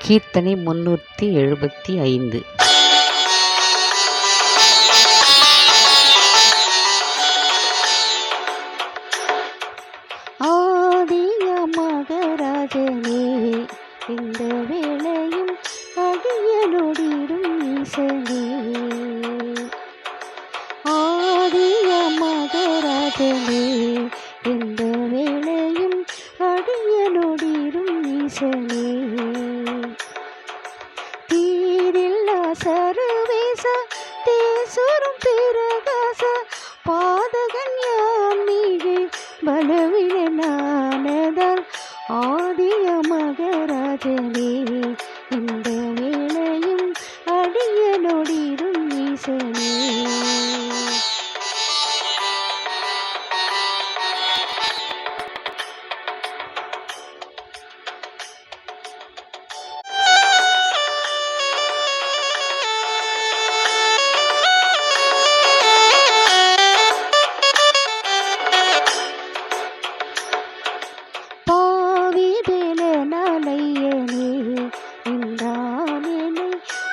கீர்த்தனை 375. ஆதிய மகராஜனே, இந்த வேளையும் அடியனொடிடும் ஈசனே. ஆதிய மகராஜனே, இந்த வேளையும் அடியனொடிடும் ஈசனே. தீரில்லா சர்வேச தேசுரும் பிரகாச பாதகன் யான் மீது பலவினானதால் ஆதிய மகராஜனே, இந்த வேளையும் அடியனொடிடும் ஈசனே.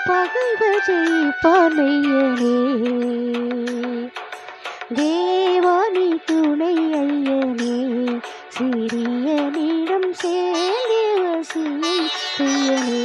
பகைவஜெய்ப்பானையனே, தேவானி துணை ஐயனே, சிறியனிடம் சேர்ந்தவசியை துயனே.